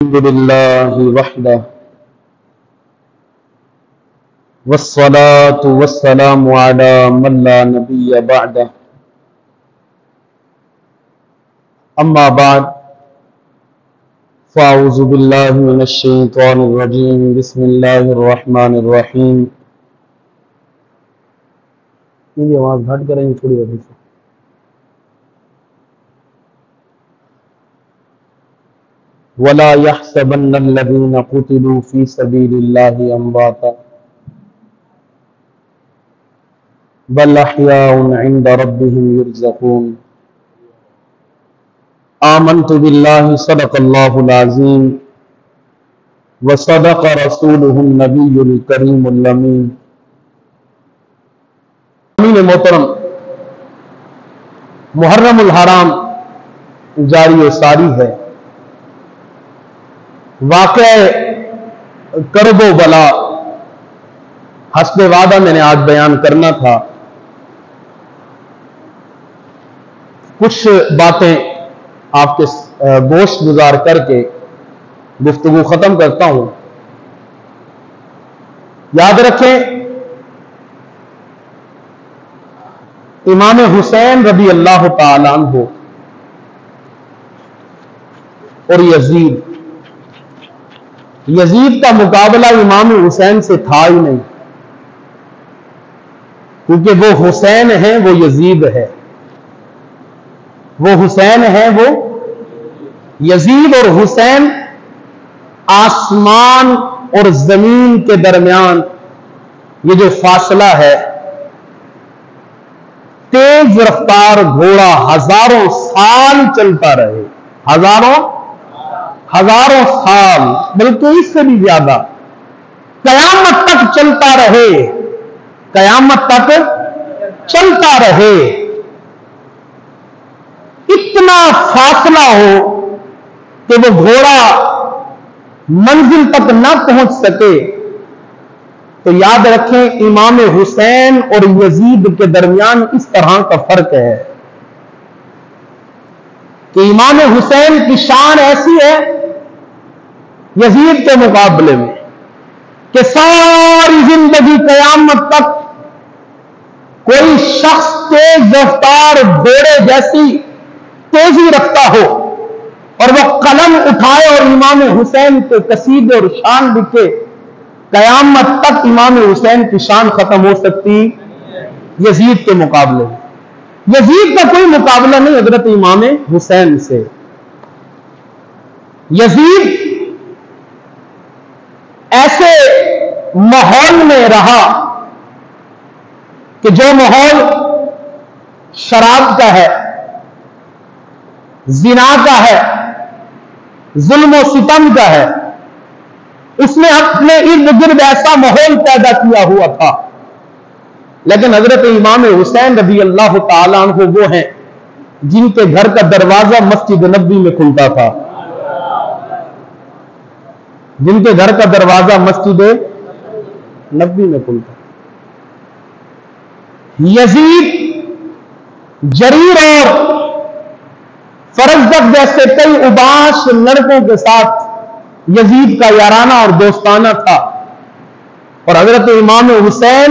الحمد لله وحده والصلاة والسلام على من لا نبي بعده أما بعد فأعوذ بالله من الشيطان الرجيم بسم الله الرحمن الرحيم یہ آواز گھٹ کریں تھوڑی وجہ سے ولا يحسبن الذين قتلوا في سبيل الله امواتا بل احياء عند ربهم يرزقون آمنت بالله صدق الله العظيم وصدق رسوله النبي الكريم الأمين. امین محترم، محرم الحرام جاری و ساری ہے. واقع کرب و بلا حسب وعدہ میں نے آج بیان کرنا تھا. کچھ باتیں آپ کے گوش گزار کر کے گفتگو ختم کرتا ہوں. یاد رکھیں، امام حسین رضی اللہ تعالیٰ عنہ اور یزید کا مقابلہ امام حسین سے تھا ہی نہیں، کیونکہ وہ حسین ہیں، وہ یزید ہے. وہ حسین ہے، وہ یزید. اور حسین آسمان اور زمین کے درمیان یہ جو فاصلہ ہے، تیز رفتار گھوڑا ہزاروں سال چلتا رہے، ہزاروں سال، بلکہ اس سے بھی زیادہ، قیامت تک چلتا رہے، قیامت تک چلتا رہے. اتنا فاصلہ ہو کہ وہ گھوڑا منزل تک نہ پہنچ سکے، تو یاد رکھیں امام حسین اور یزید کے درمیان اس طرح کا فرق ہے کہ امام حسین کی شان ایسی ہے یزید کے مقابلے میں کہ ساری زندگی قیامت تک کوئی شخص تیز رفتار گھوڑے جیسی تیزی رکھتا ہو اور وہ قلم اٹھائے اور امام حسین کے قصیدے اور شان لکھے، قیامت تک امام حسین کی شان ختم ہو سکتی یزید کے مقابلے میں. یزید کا کوئی مقابلہ نہیں حضرت امام حسین سے. یزید ایسے ماحول میں رہا کہ جو ماحول شراب کا ہے، زنا کا ہے، ظلم و ستم کا ہے، اس نے اپنے ارد گرد ایسا ماحول پیدا کیا ہوا تھا. لیکن حضرت امام حسین رضی اللہ تعالیٰ عنہ وہ ہیں جن کے گھر کا دروازہ مسجد نبوی میں کھلتا تھا، جن کے گھر کا دروازہ مسجد نبوی میں کھلتا. یزید، جریر اور فرزدق جیسے کئی اباش لڑکوں کے ساتھ یزید کا یارانہ اور دوستانہ تھا. اور حضرت امام حسین،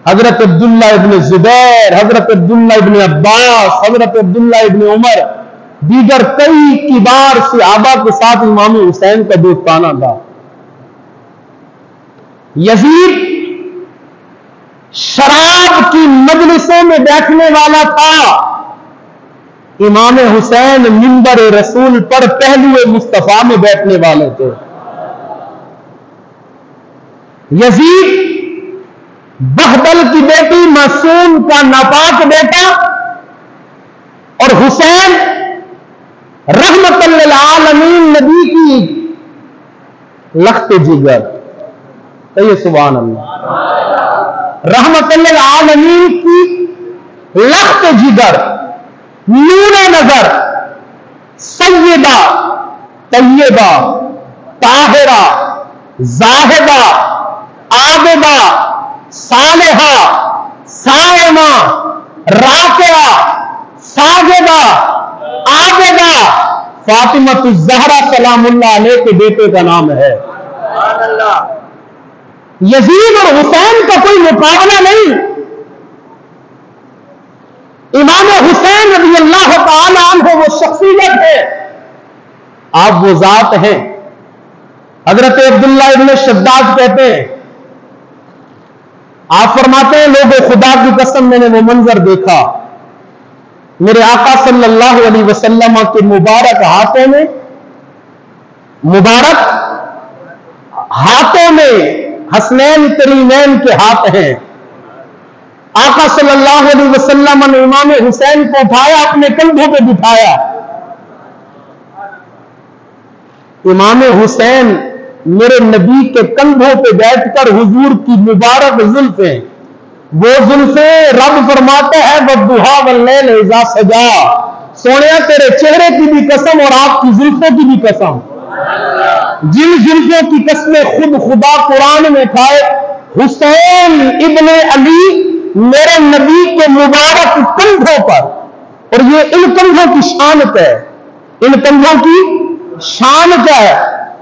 حضرت عبداللہ ابن زبیر، حضرت عبداللہ ابن عباس، حضرت عبداللہ ابن عمر، دیگر کئی کبار صحابہ کے ساتھ امام حسین کا دوستانہ تھا. یزید شراب کی مجلسوں میں بیٹھنے والا تھا، امام حسین منبر رسول پر پہلو مصطفیٰ میں بیٹھنے والے تھے. یزید بہدل کی بیٹی معصوم کا ناپاک بیٹا، اور حسین رحمت للعالمین نبی کی لخت جگر. کہیے سبحان اللہ. رحمت للعالمین کی لخت جگر، نور نظر، سیدہ، طیبہ، طاہرہ، زاہدہ، عابدہ، صالحہ، صائمہ، راکعہ، ساجدہ، عابدہ، फातिमतु ज़हरा सलामुल्लाह अलैह के बेटे का नाम है। यजीद और हुसैन का कोई मुकाबला नहीं। इमाम हुसैन रज़ी अल्लाह तआला अन्हु वो शख्सियत है, आप वो जात हैं। हजरत अब्दुल्लाह इब्न शद्दाद कहते हैं, आप फरमाते हैं, लोगों खुदा की कसम मैंने वो मंजर देखा, मेरे आका सल्लल्लाहु अलैहि वसल्लम के मुबारक हाथों में हसनैन करीमैन के हाथ हैं। आका सल्लल्लाहु अलैहि वसल्लम ने इमाम हुसैन को उठाया, अपने कंधों पे बिठाया। इमाम हुसैन मेरे नबी के कंधों पे बैठकर हुजूर की मुबारक जुल्फें, वो जुल्फें रब फरमाता है वद्दुहा वल्लैल इज़ा सजा, सोनिया तेरे चेहरे की भी कसम और आपकी जुल्फों की भी कसम, जिन जुल्फों की कसमें खुद खुदा कुरान में खाए, हुसैन इब्ने अली मेरे नबी के मुबारक कंधों पर, और ये इन कंधों की शान है, इन कंधों की शान क्या है।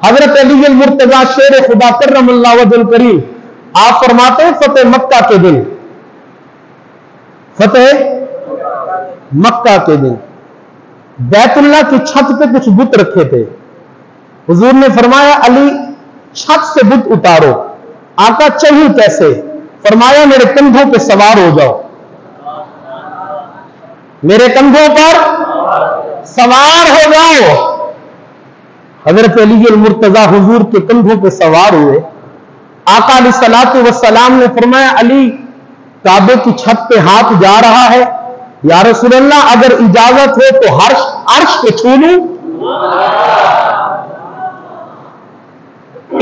हजरत अली अल मुर्तजा शेर खुदा करमल्लाहु वजहुल करीम आप फरमाते हैं, फतेह मक्का के दिन, फतेह मक्का के दिन बैतुल्लाह की छत पे कुछ बुत रखे थे। हुजूर ने फरमाया, अली छत से बुत उतारो। आका चाहिए कैसे? फरमाया, मेरे कंधों पे सवार हो जाओ, मेरे कंधों पर सवार हो जाओ। हजरत अली अल मुर्तजा हुजूर के कंधों पे सवार हुए। आका अलैहिस्सलातु वस्सलाम ने फरमाया, अली काबे की छत पे हाथ जा रहा है, या रसूलल्लाह अगर इजाजत हो तो अर्श पे छू लूं,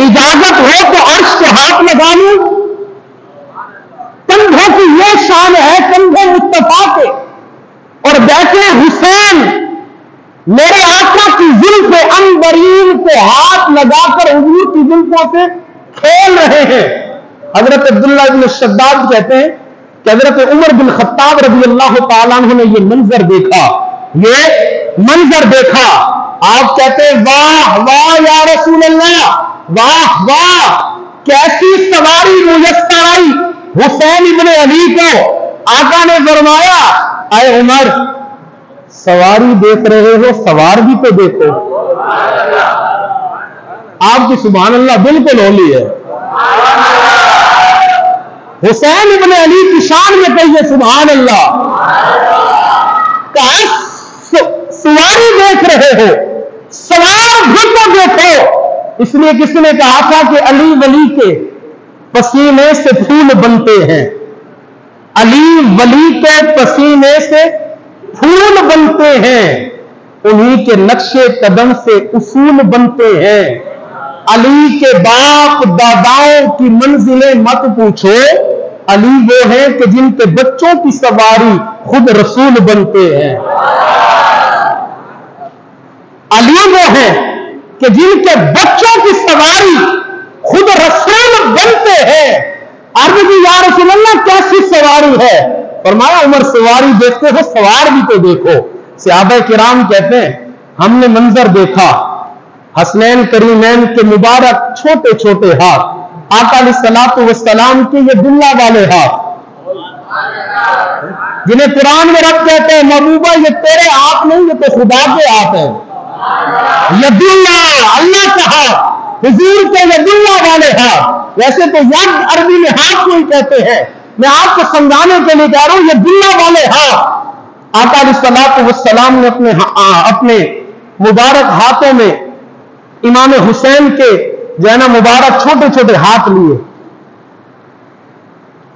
इजाजत हो तो अर्श पे हाथ लगा लूं। कंधों की ये शान है, कंधे मुस्तफा के, और बैठे हुसैन मेरे आका की जुल्फ अंबरीन पे हाथ लगाकर हुजूर की जुल्फों से खेल रहे हैं। हजरत अब्दुल्लाह इब्न शद्दाद कहते हैं कि हजरत उमर बिन खत्ताब रज़ी अल्लाह तआला अन्हु ने ये मंजर देखा, आप कहते हैं, वाह वाह या रसूल अल्लाह, वाह वाह, कैसी सवारी मुयस्सर आई हुसैन इब्ने अली को। आका ने फरमाया, आए उमर, सवारी देख रहे हो, सवार भी तो देखो। आपकी सुभान अल्लाह बिल्कुल होली है। हुसैन इब्ने अली की शान में कहिए सुभान अल्लाह। सवारी देख रहे हो, सवार भी तो देखो। इसलिए किसी ने कहा था कि अली वली के पसीने से फूल बनते हैं, अली वली के पसीने से फूल बनते हैं, उन्हीं के नक्शे कदम से उसूल बनते हैं। अली के बाप दादाओं की मंजिलें मत पूछो, अली वो हैं कि जिनके बच्चों की सवारी खुद रसूल बनते हैं। अली वो हैं कि जिनके बच्चों की सवारी खुद रसूल बनते हैं। अर्ज़ की या रसूल अल्लाह कैसी सवारी है? फरमाया, उमर सवारी देखते हो, सवार भी तो देखो। सहाबा किराम कहते हैं, हमने मंजर देखा, हसनैन करीमैन के मुबारक छोटे छोटे हाथ, आका अलैहिस्सलातु वस्सलाम के ये दुल्ला वाले हाथ, जिन्हें कुरान में रब कहते हैं, महबूबा ये तेरे हाथ नहीं, ये तो खुदा के हाथ हैं। यदुल्ला, अल्लाह का हाथ, हुजूर के यदुल्ला वाले हाथ। वैसे तो यद अरबी में हाथ को ही कहते हैं, मैं आपको समझाने के लिए कह रहा हूं, ये दुल्ला वाले हाथ। आका अलैहिस्सलातु वस्सलाम ने अपने मुबारक हाथों में इमाम हुसैन के जो है ना मुबारक छोटे छोटे हाथ लिए।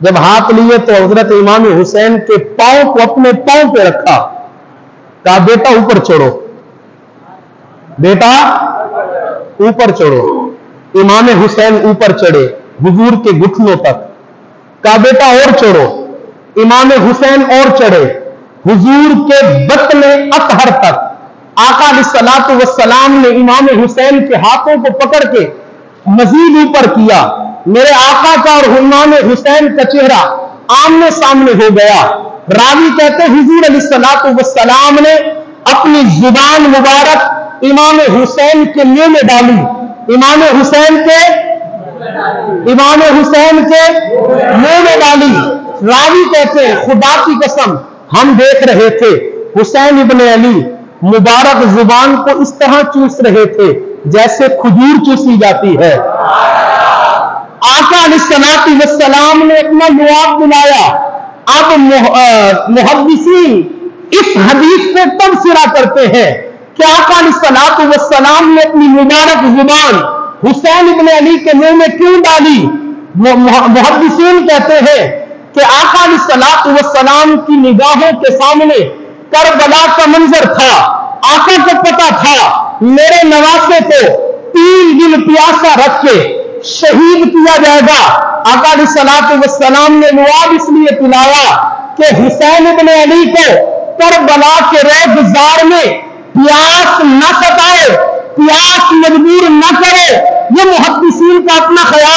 जब हाथ लिए तो हजरत इमाम हुसैन के पांव को अपने पांव पे रखा, कहा, बेटा ऊपर चढ़ो, बेटा ऊपर चढ़ो। इमाम हुसैन ऊपर चढ़े हुजूर के घुटनों तक। कहा, बेटा और चढ़ो। इमाम हुसैन और चढ़े हुजूर के बत्ने अतहर तक। आका अलैहिस्सलातु वस्सलाम ने इमाम हुसैन के हाथों को पकड़ के मजीद ऊपर किया। मेरे आका का और इमाम हुसैन का चेहरा आमने सामने हो गया। रावी कहते हैं, हुजूर अलैहिस्सलातु वस्सलाम ने अपनी जुबान मुबारक इमाम हुसैन के मुंह में डाली। इमाम हुसैन के मुंह में डाली। रावी कहते हैं खुदा की कसम हम देख रहे थे हुसैन इब्ने अली मुबारक जुबान को इस तरह चूस रहे थे जैसे खजूर चूसी जाती है। आका अलैहिस्सलातु वस्सलाम ने अपना लुआब दिलाया। अब मुहद्दिसीन इस हदीस पे तबसरा करते हैं कि आका अलैहिस्सलातु वस्सलाम ने अपनी मुबारक जुबान हुसैन इब्ने अली के मुंह में क्यों डाली। मुहद्दिसीन कहते हैं कि आका अलैहिस्सलातु वस्सलाम की निगाहों के सामने करबला का मंजर था। आका को पता था मेरे नवासे को 3 दिन प्यासा रख के शहीद किया जाएगा। आका अलैहिस्सलातु वस्सलाम ने लुआब इसलिए पिलाया कि हुसैन इब्ने अली को करबला के रेगिजार में प्यास न सताए, प्यास मजबूर न करे। ये मुहद्दिसीन का अपना ख्याल